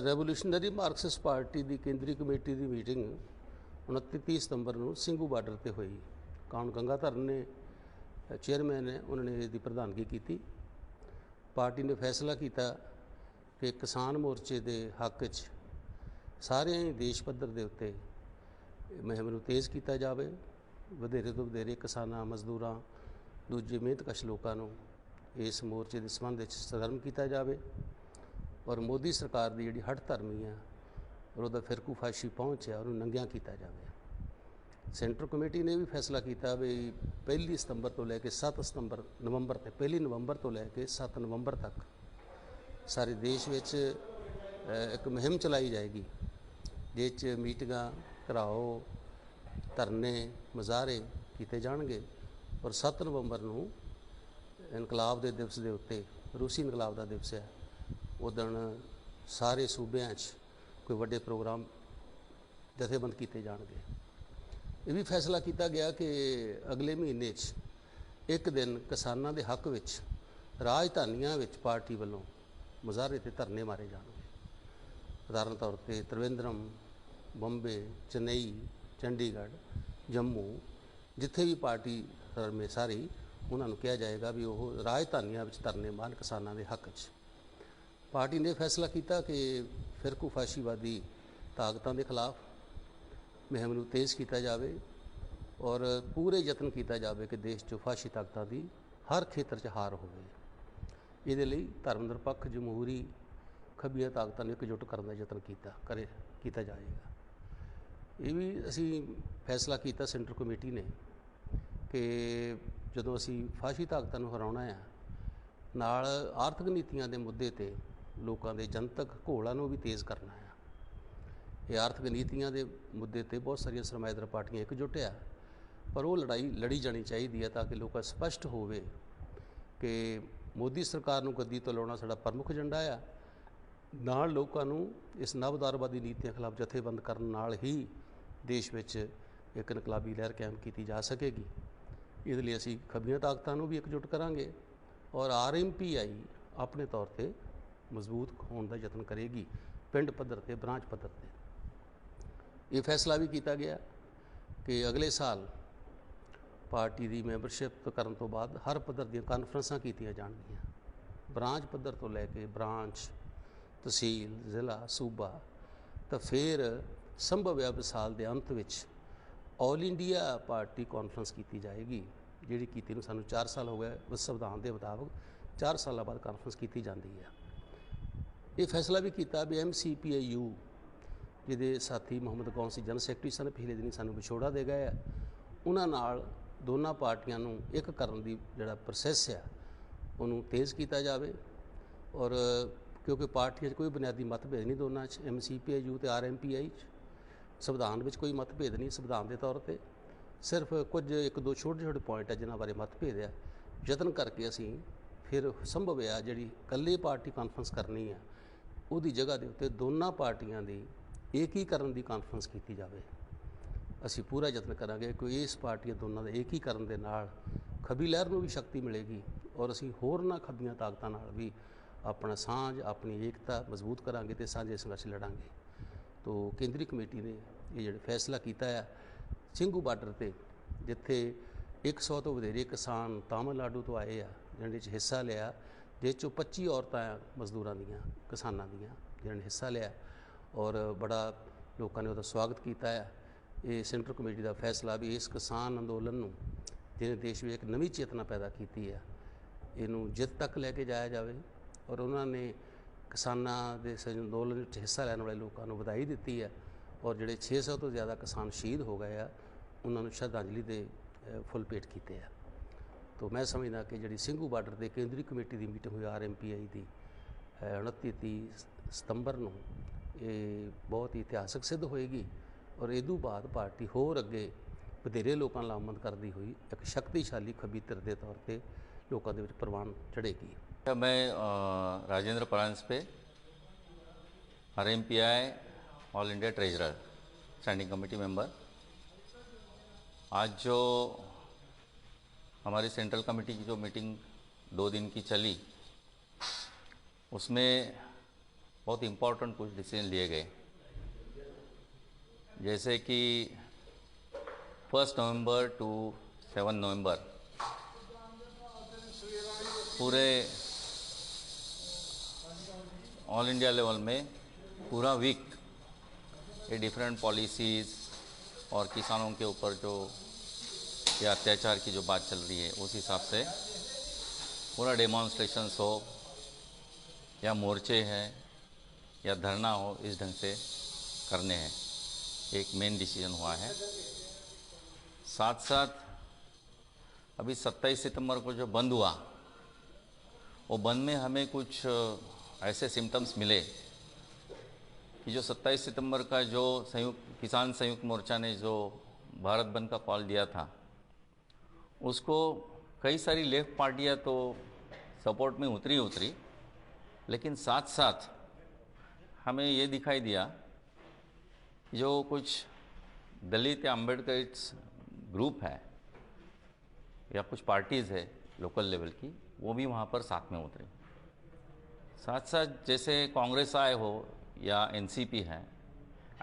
Revolutionary Marxist party ਦੀ ਕੇਂਦਰੀ committee ਦੀ meeting 29-30 ਸਤੰਬਰ ਨੂੰ Singhu border ਤੇ ਹੋਈ। ਕਾਨੂੰਨ ਗੰਗਾਧਰਨ ਨੇ ਚੇਅਰਮੈਨ ਨੇ ਉਹਨਾਂ ਨੇ ਇਹਦੀ ਪ੍ਰਧਾਨਗੀ ਕੀਤੀ। ਪਾਰਟੀ ਨੇ ਫੈਸਲਾ ਕੀਤਾ ਕਿ ਕਿਸਾਨ ਮੋਰਚੇ ਦੇ ਹੱਕ 'ਚ ਸਾਰੇ ਦੇਸ਼ ਪੱਧਰ ਦੇ ਉੱਤੇ ਮੁਹਿੰਮ ਨੂੰ ਤੇਜ਼ ਕੀਤਾ ਜਾਵੇ। ਵਧੇਰੇ ਤੋਂ ਵਧੇਰੇ ਕਿਸਾਨਾਂ, ਮਜ਼ਦੂਰਾਂ, ਦੂਜੇ ਮਿਹਨਤਕਸ਼ ਲੋਕਾਂ ਨੂੰ ਇਸ ਮੋਰਚੇ ਦੇ ਸੰਬੰਧ ਵਿੱਚ ਸਰਗਰਮ ਕੀਤਾ ਜਾਵੇ ਔਰ ਮੋਦੀ ਸਰਕਾਰ ਦੀ ਜਿਹੜੀ ਹੱਠ ਧਰਮੀ ਆ ਔਰ ਉਹਦਾ ਫਿਰਕੂਫਾਸ਼ੀ ਪਹੁੰਚ ਹੈ ਉਹਨੂੰ ਨੰਗਿਆਂ ਕੀਤਾ ਜਾਵੇ। ਸੈਂਟਰਲ ਕਮੇਟੀ ਨੇ ਵੀ ਫੈਸਲਾ ਕੀਤਾ ਵੀ 1 ਸਤੰਬਰ ਤੋਂ ਲੈ ਕੇ 7 ਨਵੰਬਰ ਤੇ 1 ਨਵੰਬਰ ਤੋਂ ਲੈ ਕੇ 7 ਨਵੰਬਰ ਤੱਕ ਸਾਰੇ ਦੇਸ਼ ਵਿੱਚ ਇੱਕ ਮੁਹਿੰਮ ਚਲਾਈ ਜਾਏਗੀ ਜਿਸ 'ਚ ਮੀਟਿੰਗਾਂ, ਘਰਾਓ, ਧਰਨੇ, ਮੁਜ਼ਾਹਰੇ ਕੀਤੇ ਜਾਣਗੇ ਔਰ 7 ਨਵੰਬਰ ਨੂੰ ਇਨਕਲਾਬ ਦੇ ਦਿਵਸ ਦੇ ਉੱਤੇ, ਰੂਸੀ ਇਨਕਲਾਬ ਦਾ ਦਿਵਸ ਹੈ, ਉਦਣ ਸਾਰੇ ਸੂਬਿਆਂ 'ਚ ਕੋਈ ਵੱਡੇ ਪ੍ਰੋਗਰਾਮ ਜਥੇਬੰਦ ਕੀਤੇ ਜਾਣਗੇ। ਇਹ ਵੀ ਫੈਸਲਾ ਕੀਤਾ ਗਿਆ ਕਿ ਅਗਲੇ ਮਹੀਨੇ 'ਚ ਇੱਕ ਦਿਨ ਕਿਸਾਨਾਂ ਦੇ ਹੱਕ ਵਿੱਚ ਰਾਜਧਾਨੀਆਂ ਵਿੱਚ ਪਾਰਟੀ ਵੱਲੋਂ ਮੁਜ਼ਾਹਰੇ ਤੇ ਧਰਨੇ ਮਾਰੇ ਜਾਣਗੇ। ਉਦਾਹਰਨ ਤੌਰ 'ਤੇ ਤ੍ਰਿਵੇਂਦਰਮ, ਬੰਬੇ, ਚੇਨਈ, ਚੰਡੀਗੜ੍ਹ, ਜੰਮੂ, ਜਿੱਥੇ ਵੀ ਪਾਰਟੀ ਰਲਮੇ ਸਾਰੀ ਉਹਨਾਂ ਨੂੰ ਕਿਹਾ ਜਾਏਗਾ ਵੀ ਉਹ ਰਾਜਧਾਨੀਆਂ ਵਿੱਚ ਧਰਨੇ ਮਾਰਨ ਕਿਸਾਨਾਂ ਦੇ ਹੱਕ 'ਚ। ਪਾਰਟੀ ਨੇ ਫੈਸਲਾ ਕੀਤਾ ਕਿ ਫਿਰਕੂਫਾਸ਼ੀਵਾਦੀ ਤਾਕਤਾਂ ਦੇ ਖਿਲਾਫ ਮੁਹਿੰਮ ਨੂੰ ਤੇਜ਼ ਕੀਤਾ ਜਾਵੇ ਔਰ ਪੂਰੇ ਯਤਨ ਕੀਤਾ ਜਾਵੇ ਕਿ ਦੇਸ਼ 'ਚ ਫਾਸ਼ੀ ਤਾਕਤਾਂ ਦੀ ਹਰ ਖੇਤਰ 'ਚ ਹਾਰ ਹੋਵੇ। ਇਹਦੇ ਲਈ ਧਰਮ ਨਿਰਪੱਖ, ਜਮਹੂਰੀ, ਖੱਬੀਆਂ ਤਾਕਤਾਂ ਨੂੰ ਇਕਜੁੱਟ ਕਰਨ ਦਾ ਯਤਨ ਕੀਤਾ ਜਾਏਗਾ। ਇਹ ਵੀ ਅਸੀਂ ਫੈਸਲਾ ਕੀਤਾ ਸੈਂਟਰਲ ਕਮੇਟੀ ਨੇ ਕਿ ਜਦੋਂ ਅਸੀਂ ਫਾਸ਼ੀ ਤਾਕਤਾਂ ਨੂੰ ਹਰਾਉਣਾ ਆ, ਨਾਲ ਆਰਥਿਕ ਨੀਤੀਆਂ ਦੇ ਮੁੱਦੇ 'ਤੇ ਲੋਕਾਂ ਦੇ ਜਨਤਕ ਘੋਲਾਂ ਨੂੰ ਵੀ ਤੇਜ਼ ਕਰਨਾ ਆ। ਇਹ ਆਰਥਿਕ ਨੀਤੀਆਂ ਦੇ ਮੁੱਦੇ 'ਤੇ ਬਹੁਤ ਸਾਰੀਆਂ ਸਰਮਾਏਦਾਰ ਪਾਰਟੀਆਂ ਇਕਜੁੱਟ ਆ, ਪਰ ਉਹ ਲੜਾਈ ਲੜੀ ਜਾਣੀ ਚਾਹੀਦੀ ਹੈ ਤਾਂ ਕਿ ਲੋਕਾਂ ਸਪਸ਼ਟ ਹੋਵੇ ਕਿ ਮੋਦੀ ਸਰਕਾਰ ਨੂੰ ਗੱਦੀ ਤੋਂ ਲਾਉਣਾ ਸਾਡਾ ਪ੍ਰਮੁੱਖ ਏਜੰਡਾ ਆ। ਨਾਲ ਲੋਕਾਂ ਨੂੰ ਇਸ ਨਵਦਾਰਵਾਦੀ ਨੀਤੀਆਂ ਖਿਲਾਫ ਜਥੇਬੰਦ ਕਰਨ ਨਾਲ ਹੀ ਦੇਸ਼ ਵਿੱਚ ਇੱਕ ਇਨਕਲਾਬੀ ਲਹਿਰ ਕਾਇਮ ਕੀਤੀ ਜਾ ਸਕੇਗੀ। ਇਹਦੇ ਲਈ ਅਸੀਂ ਖੱਬੀਆਂ ਤਾਕਤਾਂ ਨੂੰ ਵੀ ਇਕਜੁੱਟ ਕਰਾਂਗੇ ਔਰ RMPI ਆਪਣੇ ਤੌਰ 'ਤੇ ਮਜ਼ਬੂਤ ਹੋਣ ਦਾ ਯਤਨ ਕਰੇਗੀ, ਪਿੰਡ ਪੱਧਰ 'ਤੇ, ਬ੍ਰਾਂਚ ਪੱਧਰ 'ਤੇ। ਇਹ ਫੈਸਲਾ ਵੀ ਕੀਤਾ ਗਿਆ ਕਿ ਅਗਲੇ ਸਾਲ ਪਾਰਟੀ ਦੀ ਮੈਂਬਰਸ਼ਿਪ ਕਰਨ ਤੋਂ ਬਾਅਦ ਹਰ ਪੱਧਰ ਦੀਆਂ ਕਾਨਫਰੰਸਾਂ ਕੀਤੀਆਂ ਜਾਣਗੀਆਂ, ਬ੍ਰਾਂਚ ਪੱਧਰ ਤੋਂ ਲੈ ਕੇ ਬ੍ਰਾਂਚ, ਤਹਿਸੀਲ, ਜ਼ਿਲ੍ਹਾ, ਸੂਬਾ, ਤਾਂ ਫਿਰ ਸੰਭਵ ਹੈ ਸਾਲ ਦੇ ਅੰਤ ਵਿੱਚ ਆਲ ਇੰਡੀਆ ਪਾਰਟੀ ਕਾਨਫਰੰਸ ਕੀਤੀ ਜਾਏਗੀ, ਜਿਹੜੀ ਕੀਤੀ ਨੂੰ ਸਾਨੂੰ 4 ਸਾਲ ਹੋ ਗਏ। ਸੰਵਿਧਾਨ ਦੇ ਮੁਤਾਬਕ 4 ਸਾਲਾਂ ਬਾਅਦ ਕਾਨਫਰੰਸ ਕੀਤੀ ਜਾਂਦੀ ਹੈ। ਇਹ ਫੈਸਲਾ ਵੀ ਕੀਤਾ ਵੀ MCPIU, ਜਿਹਦੇ ਸਾਥੀ ਮੁਹੰਮਦ ਕੌਂਸੀ ਜਨਰਲ ਸੈਕਟਰੀ ਸਨ, ਪਿਛਲੇ ਦਿਨੀ ਸਾਨੂੰ ਵਿਛੋੜਾ ਦੇ ਗਏ ਆ, ਉਹਨਾਂ ਨਾਲ ਦੋਨਾਂ ਪਾਰਟੀਆਂ ਨੂੰ ਇੱਕ ਕਰਨ ਦੀ ਜਿਹੜਾ ਪ੍ਰੋਸੈਸ ਆ ਉਹਨੂੰ ਤੇਜ਼ ਕੀਤਾ ਜਾਵੇ ਔਰ ਕਿਉਂਕਿ ਪਾਰਟੀਆਂ 'ਚ ਕੋਈ ਬੁਨਿਆਦੀ ਮਤਭੇਦ ਨਹੀਂ ਦੋਨਾਂ 'ਚ, MCPIU ਤੇ RMPI 'ਚ ਸੰਵਿਧਾਨ ਵਿੱਚ ਕੋਈ ਮਤਭੇਦ ਨਹੀਂ। ਸੰਵਿਧਾਨ ਦੇ ਤੌਰ 'ਤੇ ਸਿਰਫ ਕੁਝ 1-2 ਛੋਟੇ ਪੁਆਇੰਟ ਆ ਜਿਨ੍ਹਾਂ ਬਾਰੇ ਮਤਭੇਦ ਆ। ਯਤਨ ਕਰਕੇ ਅਸੀਂ ਫਿਰ ਸੰਭਵ ਆ ਜਿਹੜੀ ਇਕੱਲੇ ਪਾਰਟੀ ਕਾਨਫਰੰਸ ਕਰਨੀ ਆ ਉਹਦੀ ਜਗ੍ਹਾ ਦੇ ਉੱਤੇ ਦੋਨਾਂ ਪਾਰਟੀਆਂ ਦੀ ਏਕੀਕਰਨ ਦੀ ਕਾਨਫਰੰਸ ਕੀਤੀ ਜਾਵੇ। ਅਸੀਂ ਪੂਰਾ ਯਤਨ ਕਰਾਂਗੇ ਕਿ ਇਸ ਪਾਰਟੀਆਂ ਦੋਨਾਂ ਦੇ ਏਕੀਕਰਨ ਦੇ ਨਾਲ ਖੱਬੀ ਲਹਿਰ ਨੂੰ ਵੀ ਸ਼ਕਤੀ ਮਿਲੇਗੀ ਔਰ ਅਸੀਂ ਹੋਰਨਾਂ ਖੱਬੀਆਂ ਤਾਕਤਾਂ ਨਾਲ ਵੀ ਆਪਣਾ ਸਾਂਝ, ਆਪਣੀ ਏਕਤਾ ਮਜ਼ਬੂਤ ਕਰਾਂਗੇ ਅਤੇ ਸਾਂਝੇ ਸੰਘਰਸ਼ ਲੜਾਂਗੇ। ਤੋ ਕੇਂਦਰੀ ਕਮੇਟੀ ਨੇ ਇਹ ਜਿਹੜਾ ਫੈਸਲਾ ਕੀਤਾ ਆ ਸਿੰਘੂ ਬਾਰਡਰ 'ਤੇ, ਜਿੱਥੇ 100 ਤੋਂ ਵਧੇਰੇ ਕਿਸਾਨ ਤਾਮਿਲਨਾਡੂ ਤੋਂ ਆਏ ਆ ਜਿਹਨਾਂ 'ਚ ਹਿੱਸਾ ਲਿਆ, ਜਿਸ 'ਚੋਂ 25 ਔਰਤਾਂ ਮਜ਼ਦੂਰਾਂ ਦੀਆਂ, ਕਿਸਾਨਾਂ ਦੀਆਂ, ਜਿਹਨਾਂ ਨੇ ਹਿੱਸਾ ਲਿਆ ਔਰ ਬੜਾ ਲੋਕਾਂ ਨੇ ਉਹਦਾ ਸਵਾਗਤ ਕੀਤਾ ਹੈ। ਇਹ ਸੈਂਟਰਲ ਕਮੇਟੀ ਦਾ ਫੈਸਲਾ ਵੀ ਇਸ ਕਿਸਾਨ ਅੰਦੋਲਨ ਨੂੰ, ਜਿਹਨੇ ਦੇਸ਼ ਵਿੱਚ ਇੱਕ ਨਵੀਂ ਚੇਤਨਾ ਪੈਦਾ ਕੀਤੀ ਹੈ, ਇਹਨੂੰ ਜਿੱਤ ਤੱਕ ਲੈ ਕੇ ਜਾਇਆ ਜਾਵੇ ਔਰ ਉਹਨਾਂ ਨੇ ਕਿਸਾਨਾਂ ਦੇ ਇਸ ਅੰਦੋਲਨ ਵਿੱਚ ਹਿੱਸਾ ਲੈਣ ਵਾਲੇ ਲੋਕਾਂ ਨੂੰ ਵਧਾਈ ਦਿੱਤੀ ਹੈ ਔਰ ਜਿਹੜੇ 600 ਤੋਂ ਜ਼ਿਆਦਾ ਕਿਸਾਨ ਸ਼ਹੀਦ ਹੋ ਗਏ ਆ ਉਹਨਾਂ ਨੂੰ ਸ਼ਰਧਾਂਜਲੀ ਦੇ ਫੁੱਲ ਭੇਟ ਕੀਤੇ ਆ। ਤੋ ਮੈਂ ਸਮਝਦਾ ਕਿ ਜਿਹੜੀ ਸਿੰਘੂ ਬਾਰਡਰ 'ਤੇ ਕੇਂਦਰੀ ਕਮੇਟੀ ਦੀ ਮੀਟਿੰਗ ਹੋਈ RMPI ਦੀ 29-30 ਸਤੰਬਰ ਨੂੰ, ਇਹ ਬਹੁਤ ਹੀ ਇਤਿਹਾਸਕ ਸਿੱਧ ਹੋਏਗੀ ਔਰ ਇਹਦੋਂ ਬਾਅਦ ਪਾਰਟੀ ਹੋਰ ਅੱਗੇ ਵਧੇਰੇ ਲੋਕਾਂ ਨਾਲ ਆਮਦ ਕਰਦੀ ਹੋਈ ਇੱਕ ਸ਼ਕਤੀਸ਼ਾਲੀ ਖੱਬੀ ਧਿਰ ਦੇ ਤੌਰ 'ਤੇ ਲੋਕਾਂ ਦੇ ਵਿੱਚ ਪ੍ਰਵਾਨ ਚੜ੍ਹੇਗੀ। मैं राजेंद्र परांस पे RMPI all India treasurer, standing committee member. आज जो हमारी सेंट्रल कमेटी की जो मीटिंग 2 दिन की चली, उसमें बहुत इम्पोर्टेंट कुछ डिसीजन लिए गए, जैसे कि 1 नवंबर टू 7 नवंबर पूरे ऑल इंडिया लेवल में पूरा वीक ये डिफरेंट पॉलिसीज़ और किसानों के ऊपर जो ये अत्याचार की जो बात चल रही है उस हिसाब से पूरा डेमॉन्स्ट्रेशंस हो या मोर्चे हैं या धरना हो, इस ढंग से करने हैं। एक मेन डिसीजन हुआ है। साथ साथ अभी 27 सितंबर को जो बंद हुआ, वो बंद में हमें कुछ ऐसे सिम्टम्स मिले कि जो 27 सितंबर का जो किसान संयुक्त मोर्चा ने जो भारत बंद का कॉल दिया था, उसको कई सारी लेफ्ट पार्टियां तो सपोर्ट में उतरी, लेकिन साथ साथ हमें ये दिखाई दिया जो कुछ दलित या अम्बेडकरिट्स ग्रुप है या कुछ पार्टीज़ है लोकल लेवल की, वो भी वहाँ पर साथ में उतरी। साथ साथ जैसे कांग्रेस आए हो या एनसीपी है,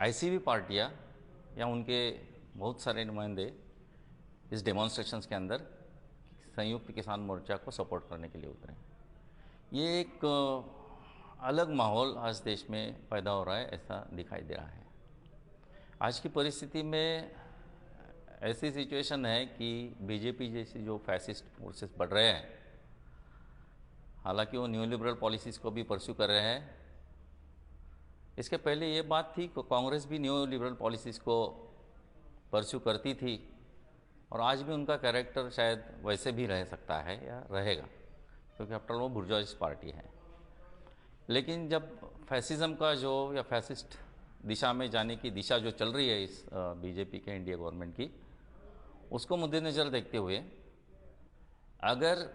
ऐसी भी पार्टियाँ या उनके बहुत सारे नुमाइंदे इस डेमॉन्स्ट्रेशंस के अंदर संयुक्त किसान मोर्चा को सपोर्ट करने के लिए उतरे। ये एक अलग माहौल आज देश में पैदा हो रहा है, ऐसा दिखाई दे रहा है। आज की परिस्थिति में ऐसी सिचुएशन है कि बीजेपी जैसी जो फैसिस्ट फोर्सेस बढ़ रहे हैं, हालांकि वो न्यू लिबरल पॉलिसीज़ को भी परस्यू कर रहे हैं। इसके पहले ये बात थी कि कांग्रेस भी न्यू लिबरल पॉलिसीज़ को परस्यू करती थी और आज भी उनका कैरेक्टर शायद वैसे भी रह सकता है या रहेगा, क्योंकि आफ्टर वो बुर्जुआइस्ट पार्टी है। लेकिन जब फैसिज्म का जो या फैसिस्ट दिशा में जाने की दिशा जो चल रही है इस बीजेपी के इंडिया गवर्नमेंट की, उसको मद्देनज़र देखते हुए अगर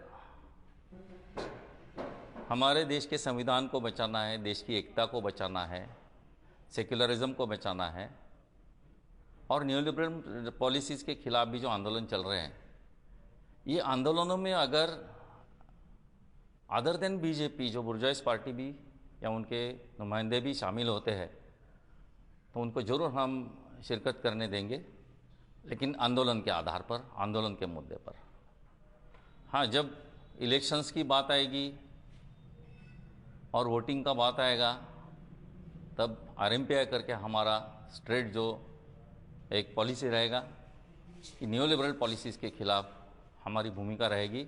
हमारे देश के संविधान को बचाना है, देश की एकता को बचाना है, सेक्युलरिज्म को बचाना है और न्यू लिबरल पॉलिसीज़ के खिलाफ भी जो आंदोलन चल रहे हैं, ये आंदोलनों में अगर अदर देन बीजेपी जो बुर्जुआइस्ट पार्टी भी या उनके नुमाइंदे भी शामिल होते हैं, तो उनको ज़रूर हम शिरकत करने देंगे, लेकिन आंदोलन के आधार पर, आंदोलन के मुद्दे पर। हाँ, जब इलेक्शंस की बात आएगी और वोटिंग का बात आएगा, तब आरएमपीआई करके हमारा स्ट्रेट जो एक पॉलिसी रहेगा कि न्यू लिबरल पॉलिसीज़ के खिलाफ हमारी भूमिका रहेगी।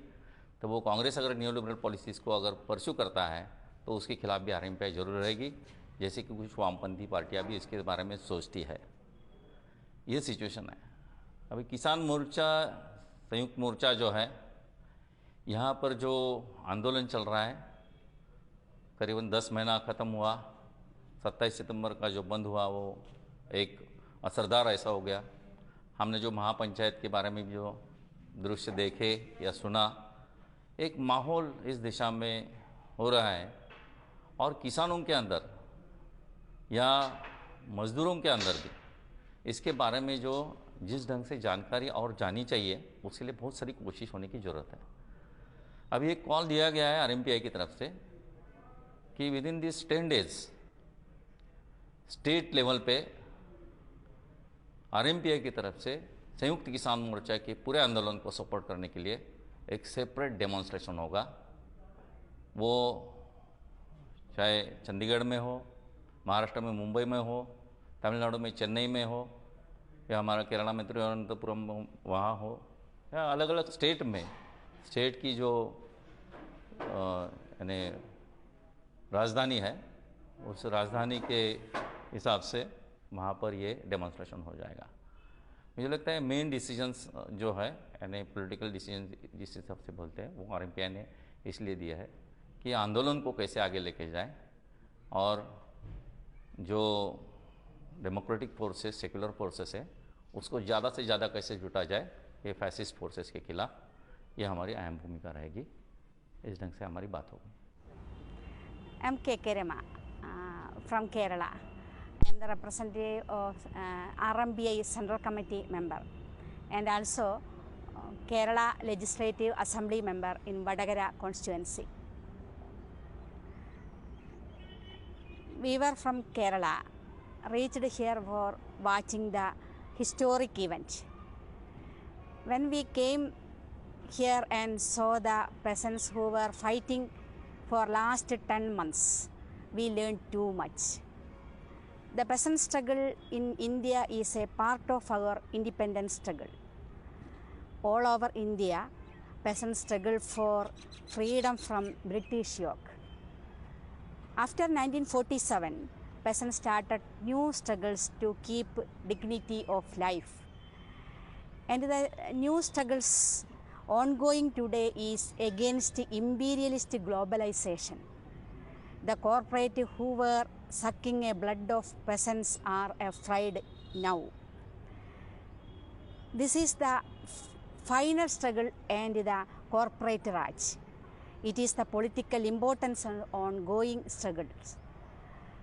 तो वो कांग्रेस अगर न्यू लिबरल पॉलिसीज़ को अगर परस्यू करता है तो उसके खिलाफ भी आरएमपीआई जरूर रहेगी, जैसे कि कुछ वामपंथी पार्टियां भी इसके बारे में सोचती है। ये सिचुएशन है। अभी किसान मोर्चा, संयुक्त मोर्चा जो है, यहाँ पर जो आंदोलन चल रहा है, करीबन 10 महीना ख़त्म हुआ। 27 सितंबर का जो बंद हुआ वो एक असरदार ऐसा हो गया। हमने जो महापंचायत के बारे में जो दृश्य देखे या सुना, एक माहौल इस दिशा में हो रहा है और किसानों के अंदर या मज़दूरों के अंदर भी इसके बारे में जो जिस ढंग से जानकारी और जानी चाहिए, उसके लिए बहुत सारी कोशिश होने की ज़रूरत है। अभी एक कॉल दिया गया है आरएमपीआई की तरफ से कि with in this 10 days state level पे आरएमपीआई की तरफ से संयुक्त किसान मोर्चा के पूरे आंदोलन को सपोर्ट करने के लिए एक सेपरेट डेमॉन्स्ट्रेशन होगा। वो चाहे चंडीगढ़ में हो, महाराष्ट्र में मुंबई में हो, तमिलनाडु में चेन्नई में हो, या हमारा केरला में तिरुवनंतपुरम वहाँ हो, या अलग अलग स्टेट में, स्टेट की जो यानी राजधानी है, उस राजधानी के हिसाब से वहाँ पर ये डेमॉन्स्ट्रेशन हो जाएगा। मुझे लगता है मेन डिसीजंस जो है, यानी पॉलिटिकल डिसीजन जिस हिसाब से बोलते हैं, वो आरएमपीआई ने इसलिए दिया है कि आंदोलन को कैसे आगे लेके जाए और जो डेमोक्रेटिक फोर्सेस, सेकुलर फोर्सेस है, उसको ज़्यादा से ज़्यादा कैसे जुटा जाए ये फैसिस्ट फोर्सेस के खिलाफ। ये हमारी अहम भूमिका रहेगी। इस ढंग से हमारी बात होगी। I'm K.K. Rema from Kerala. I am the representative of RMBI Central Committee member and also Kerala Legislative Assembly member in Vadagara constituency. we were from Kerala, reached here for watching the historic event. When we came here and saw the peasants who were fighting for last 10 months, we learned too much. The peasant struggle in India is a part of our independence struggle. All over India, peasants struggle for freedom from British yoke. After 1947, peasants started new struggles to keep dignity of life. And the new struggles ongoing today is against imperialist globalization. The corporate who were sucking a blood of peasants are afraid now. This is the final struggle and the corporate raj. It is the political importance on ongoing struggles.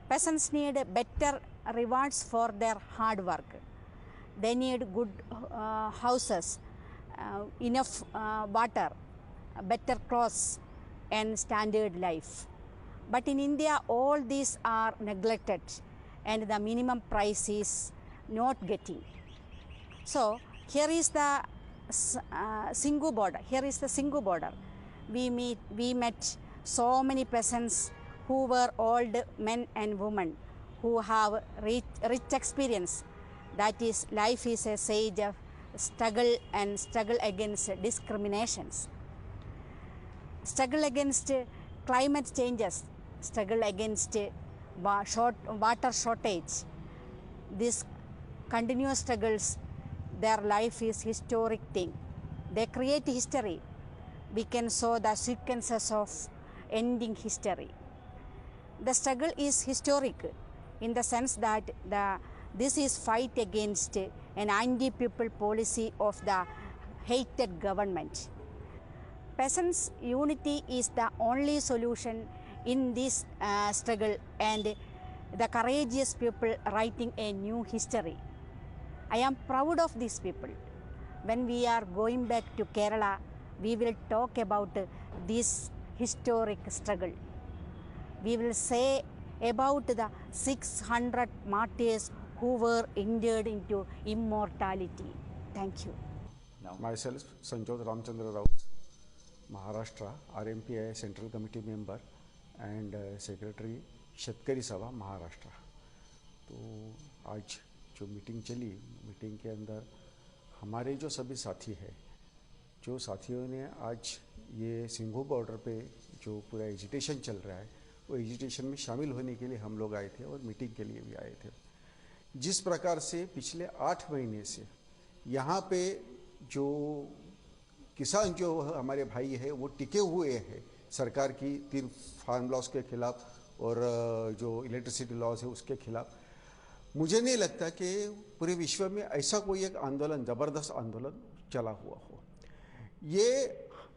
Peasants need better rewards for their hard work. They need good houses, enough water, better clothes and standard life. But in India, all these are neglected and the minimum price is not getting. So here is the Singhu border. Here is the Singhu border. We met so many peasants who were old men and women who have rich experience. That is, life is a sage of struggle and struggle against discriminations. Struggle against climate changes, struggle against water shortage. These continuous struggles, their life is historic thing. They create history. We can show the sequences of ending history. The struggle is historic in the sense that this is fight against an anti-people policy of the hated government. Peasants' unity is the only solution in this struggle and the courageous people writing a new history. I am proud of these people. When we are going back to Kerala, we will talk about this historic struggle. We will say about the 600 martyrs who were entered into immortality. Thank you. Myself, Sanjot Ramchandra Rao, Maharashtra, RMPI Central Committee member and Secretary शेतकरी सभा महाराष्ट्र। तो आज जो meeting चली, meeting के अंदर हमारे जो सभी साथी हैं, जो साथियों ने आज ये सिंघू बॉर्डर पे जो पूरा एजिटेशन चल रहा है, वो एजिटेशन में शामिल होने के लिए हम लोग आए थे और मीटिंग के लिए भी आए थे। जिस प्रकार से पिछले 8 महीने से यहाँ पे जो किसान जो हमारे भाई है वो टिके हुए हैं सरकार की 3 फार्म लॉस के खिलाफ और जो इलेक्ट्रिसिटी लॉस है उसके खिलाफ, मुझे नहीं लगता कि पूरे विश्व में ऐसा कोई एक आंदोलन, ज़बरदस्त आंदोलन चला हुआ हो। ये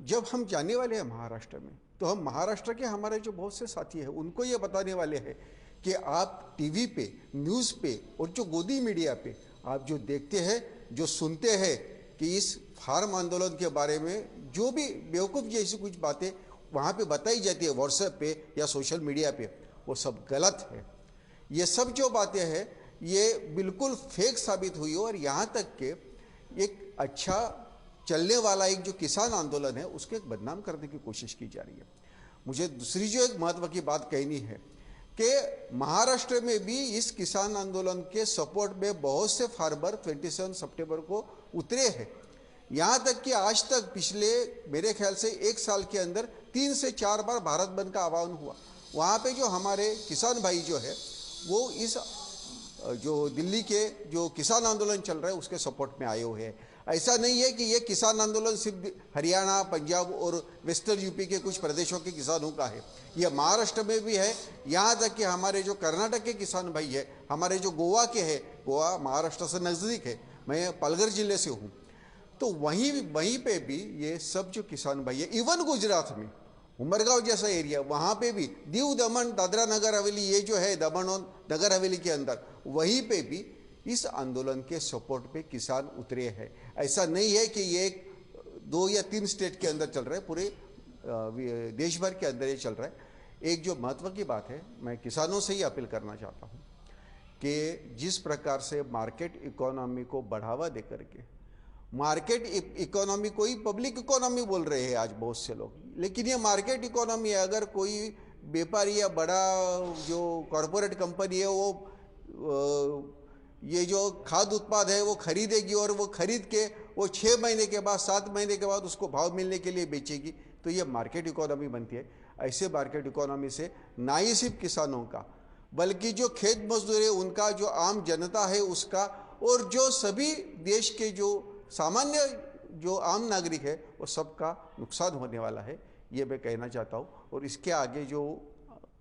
जब हम जाने वाले हैं महाराष्ट्र में, तो हम महाराष्ट्र के हमारे जो बहुत से साथी हैं उनको ये बताने वाले हैं कि आप टीवी पे, न्यूज़ पे और जो गोदी मीडिया पे आप जो देखते हैं, जो सुनते हैं कि इस फार्म आंदोलन के बारे में जो भी बेवकूफ़ जैसी कुछ बातें वहाँ पे बताई जाती है व्हाट्सएप पे या सोशल मीडिया पे, वो सब गलत है। ये सब जो बातें हैं ये बिल्कुल फेक साबित हुई और यहाँ तक कि एक अच्छा चलने वाला एक जो किसान आंदोलन है उसके एक बदनाम करने की कोशिश की जा रही है। मुझे दूसरी जो एक महत्व की बात कहनी है कि महाराष्ट्र में भी इस किसान आंदोलन के सपोर्ट में बहुत से फार्मर 27 सितंबर को उतरे हैं। यहाँ तक कि आज तक पिछले मेरे ख्याल से 1 साल के अंदर 3 से 4 बार भारत बंद का आह्वान हुआ। वहाँ पे जो हमारे किसान भाई जो है वो इस जो दिल्ली के जो किसान आंदोलन चल रहा है उसके सपोर्ट में आए हुए हैं। ऐसा नहीं है कि ये किसान आंदोलन सिर्फ हरियाणा, पंजाब और वेस्टर्न यूपी के कुछ प्रदेशों के किसानों का है, ये महाराष्ट्र में भी है। यहाँ तक कि हमारे जो कर्नाटक के किसान भाई है, हमारे जो गोवा के हैं, गोवा महाराष्ट्र से नज़दीक है, मैं पालघर जिले से हूँ, तो वहीं पे भी ये सब जो किसान भाई है, इवन गुजरात में उमरगांव जैसा एरिया, वहाँ पे भी दीव दमन दादरा नगर हवेली, ये जो है दमन और नगर हवेली के अंदर, वहीं पे भी इस आंदोलन के सपोर्ट पे किसान उतरे हैं। ऐसा नहीं है कि ये 2 या 3 स्टेट के अंदर चल रहा है, पूरे देश भर के अंदर ये चल रहा है। एक जो महत्व की बात है, मैं किसानों से ही अपील करना चाहता हूँ कि जिस प्रकार से मार्केट इकोनॉमी को बढ़ावा दे करके, मार्केट इकोनॉमी को ही पब्लिक इकोनॉमी बोल रहे हैं आज बहुत से लोग, लेकिन ये मार्केट इकोनॉमी है। अगर कोई व्यापारी या बड़ा जो कॉरपोरेट कंपनी है वो ये जो खाद्य उत्पाद है वो खरीदेगी और वो खरीद के वो 6 महीने के बाद 7 महीने के बाद उसको भाव मिलने के लिए बेचेगी, तो ये मार्केट इकोनॉमी बनती है। ऐसे मार्केट इकोनॉमी से ना ही सिर्फ किसानों का बल्कि जो खेत मजदूर है उनका, जो आम जनता है उसका, और जो सभी देश के जो सामान्य जो आम नागरिक है वो सबका नुकसान होने वाला है, ये मैं कहना चाहता हूँ। और इसके आगे जो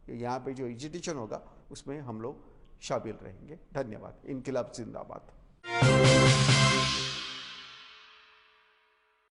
यहाँ पे जो एजिटेशन होगा उसमें हम लोग शामिल रहेंगे। धन्यवाद। इनकलाब जिंदाबाद।